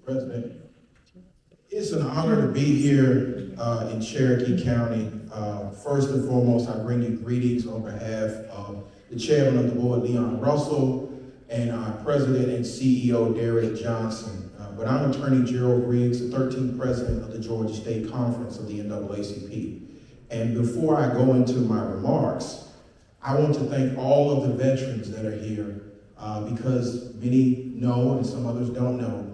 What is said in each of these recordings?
President. It's an honor to be here in Cherokee County. First and foremost, I bring you greetings on behalf of the chairman of the board, Leon Russell, and our president and CEO, Derek Johnson. But I'm Attorney Gerald Griggs, the 13th president of the Georgia State Conference of the NAACP. And before I go into my remarks, I want to thank all of the veterans that are here because many know and some others don't know.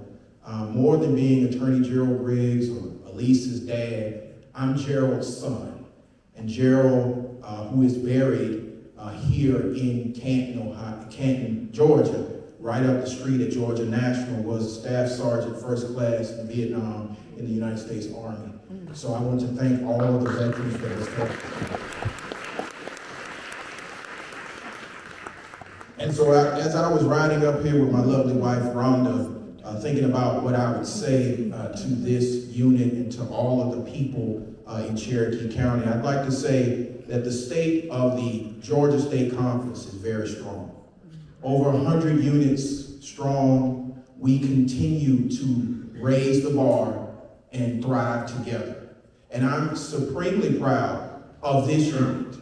More than being Attorney Gerald Griggs or Elise's dad, I'm Gerald's son. And Gerald, who is buried here in Canton, Georgia, right up the street at Georgia National, was a Staff Sergeant First Class in Vietnam in the United States Army. So I want to thank all of the veterans that has helped. And so as I was riding up here with my lovely wife, Rhonda, thinking about what I would say to this unit and to all of the people in Cherokee County, I'd like to say that the state of the Georgia State Conference is very strong. Over 100 units strong, we continue to raise the bar and thrive together. And I'm supremely proud of this unit,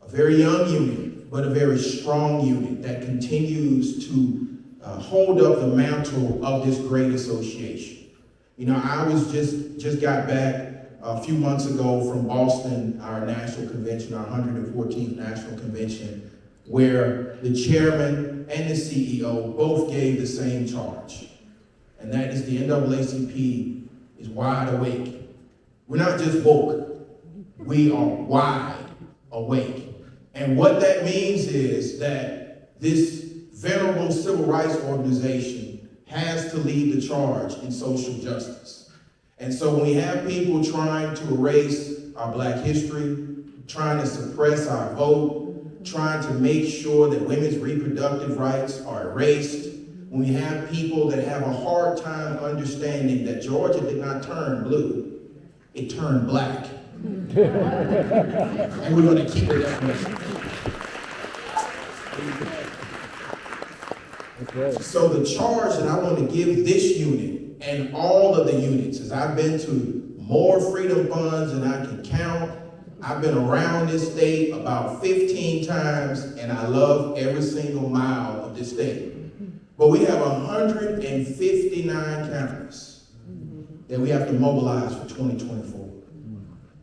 a very young unit, but a very strong unit that continues to hold up the mantle of this great association. You know, I was just got back a few months ago from Boston, our national convention, our 114th national convention, where the chairman and the CEO both gave the same charge. And that is the NAACP is wide awake. We're not just woke, we are wide awake. And what that means is that this venerable civil rights organization has to lead the charge in social justice. And so when we have people trying to erase our Black history, trying to suppress our vote, trying to make sure that women's reproductive rights are erased, when we have people that have a hard time understanding that Georgia did not turn blue, it turned black. And we're going to keep it that way. So the charge that I want to give this unit and all of the units is I've been to more freedom funds than I can count. I've been around this state about 15 times and I love every single mile of this state. But we have 159 counties that we have to mobilize for 2024.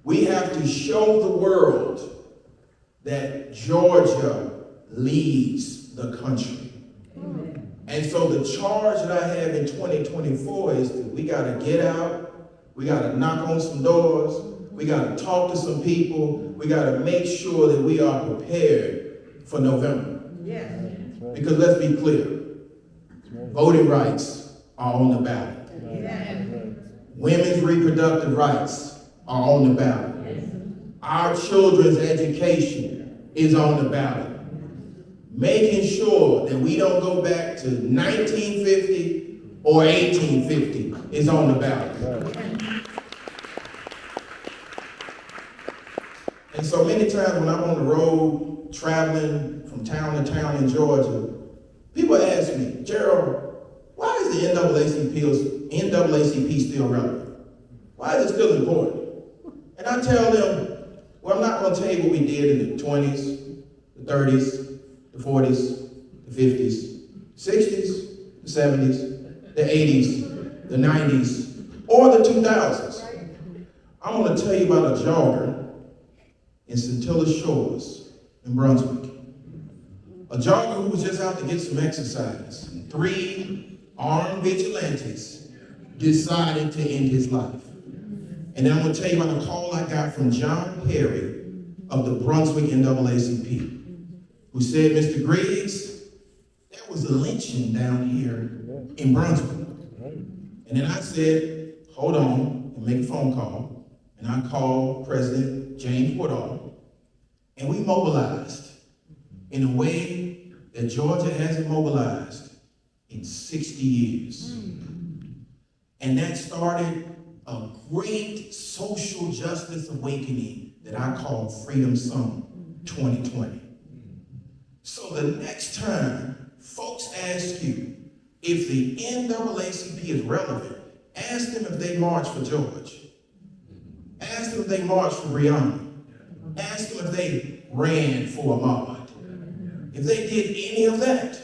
We have to show the world that Georgia leads the country. And so the charge that I have in 2024 is that we got to get out, we got to knock on some doors, we got to talk to some people, we got to make sure that we are prepared for November. Yes. Because let's be clear, voting rights are on the ballot. Yes. Women's reproductive rights are on the ballot. Yes. Our children's education is on the ballot. Making sure that we don't go back to 1950 or 1850 is on the ballot. And so many times when I'm on the road, traveling from town to town in Georgia, people ask me, Gerald, why is the NAACP still relevant? Why is it still important? And I tell them, well, I'm not going to tell you what we did in the 20s, the 30s, the 40s, the 50s, 60s, the 70s, the 80s, the 90s, or the 2000s. I'm going to tell you about a jogger in Scintilla Shores in Brunswick. A jogger who was just out to get some exercise. And 3 armed vigilantes decided to end his life. And I'm going to tell you about a call I got from John Perry of the Brunswick NAACP. Who said, Mr. Griggs, there was a lynching down here in Brunswick. And then I said, hold on, and make a phone call. And I called President James Woodall, and we mobilized in a way that Georgia hasn't mobilized in 60 years. And that started a great social justice awakening that I call Freedom Summer 2020. So the next time folks ask you, If the NAACP is relevant, ask them if they marched for George. Ask them if they marched for Breonna. Ask them if they ran for Ahmaud. If they did any of that,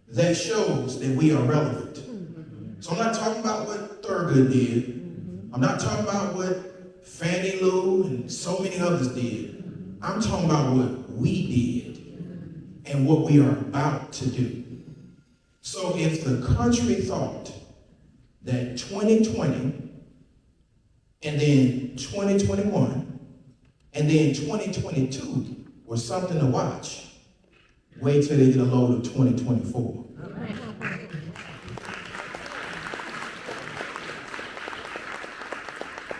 that shows that we are relevant. So I'm not talking about what Thurgood did. I'm not talking about what Fannie Lou and so many others did. I'm talking about what we did and what we are about to do. So if the country thought that 2020 and then 2021 and then 2022 were something to watch, wait till they get a load of 2024.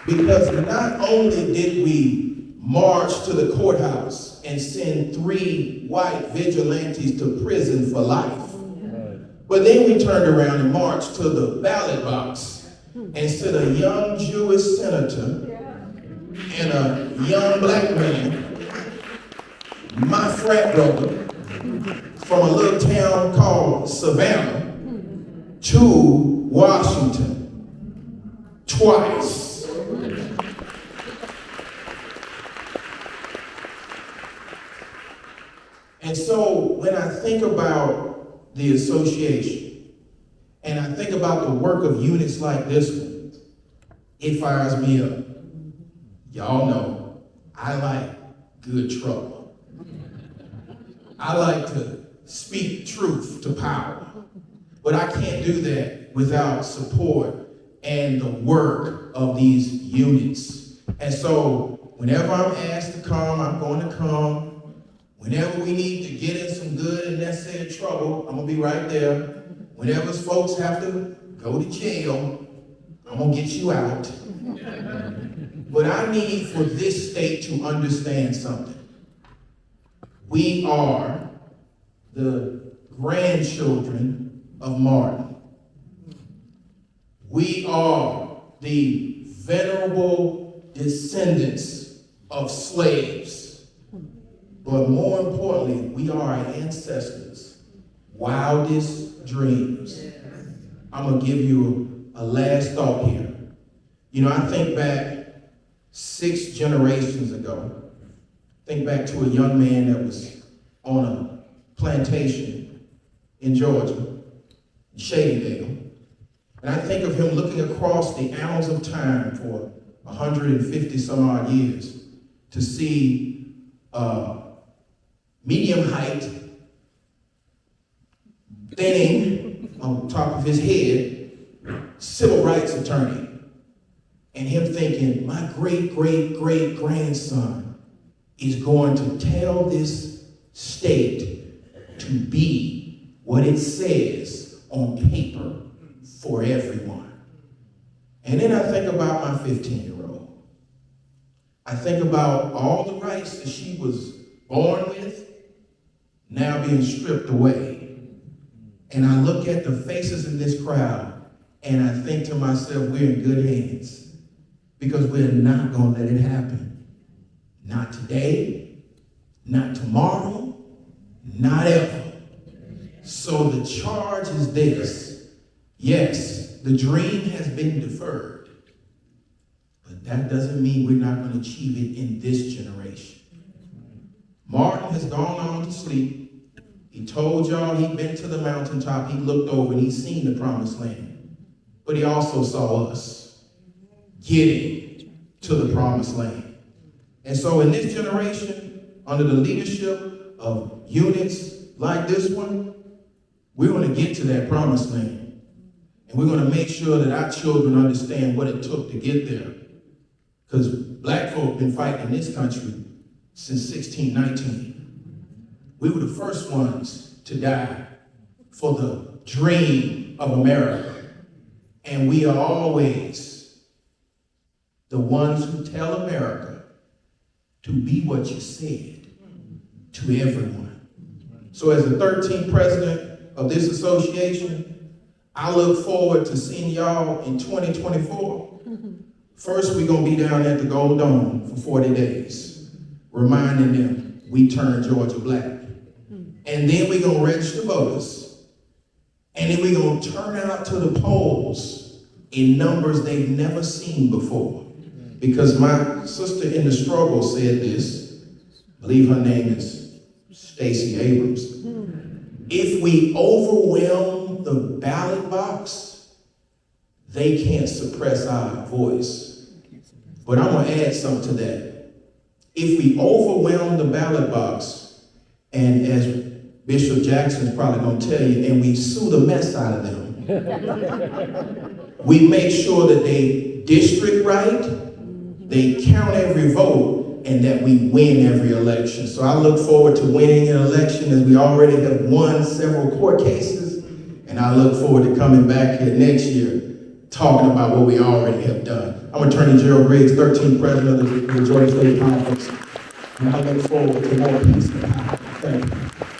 Because not only did we march to the courthouse and send 3 white vigilantes to prison for life, but then we turned around and marched to the ballot box and sent a young Jewish senator and a young black man, my frat brother, from a little town called Savannah, to Washington twice. And so when I think about the association, and I think about the work of units like this one, it fires me up. Y'all know, I like good trouble. I like to speak truth to power, but I can't do that without support and the work of these units. And so whenever I'm asked to come, I'm going to come. Whenever we need to get in some good and necessary trouble, I'm going to be right there. Whenever folks have to go to jail, I'm going to get you out. But I need for this state to understand something. We are the grandchildren of Martin. We are the venerable descendants of slaves. But more importantly, we are our ancestors' wildest dreams. I'm going to give you a last thought here. You know, I think back 6 generations ago. Think back to a young man that was on a plantation in Georgia, Shadydale. And I think of him looking across the annals of time for 150 some odd years to see medium height, thinning on top of his head, civil rights attorney. And him thinking, my great-great-great-grandson is going to tell this state to be what it says on paper for everyone. And then I think about my 15-year-old. I think about all the rights that she was born with, now being stripped away. And I look at the faces in this crowd, and I think to myself, we're in good hands. Because we're not going to let it happen. Not today, not tomorrow, not ever. So the charge is this. Yes, the dream has been deferred. But that doesn't mean we're not going to achieve it in this generation. Martin has gone on to sleep. He told y'all he'd been to the mountaintop. He looked over and he's seen the promised land. But he also saw us getting to the promised land. And so in this generation, under the leadership of units like this one, we're going to get to that promised land. And we're going to make sure that our children understand what it took to get there. Because black folk have been fighting in this country since 1619. We were the first ones to die for the dream of America. And we are always the ones who tell America to be what you said to everyone. So as the 13th president of this association, I look forward to seeing y'all in 2024. First, we're going to be down at the Gold Dome for 40 days, reminding them we turned Georgia black. And then we're going to register voters And then we're going to turn out to the polls in numbers they've never seen before. Because my sister in the struggle said this, I believe her name is Stacey Abrams. If we overwhelm the ballot box, they can't suppress our voice. But I'm going to add something to that. If we overwhelm the ballot box, and as Bishop Jackson's probably going to tell you, and we sue the mess out of them, we make sure that they district right, they count every vote, and that we win every election. So I look forward to winning an election, as we already have won several court cases, and I look forward to coming back here next year talking about what we already have done. I'm Attorney Gerald Griggs, 13th President of the Georgia State Conference, and I look forward to more peace and power. Thank you.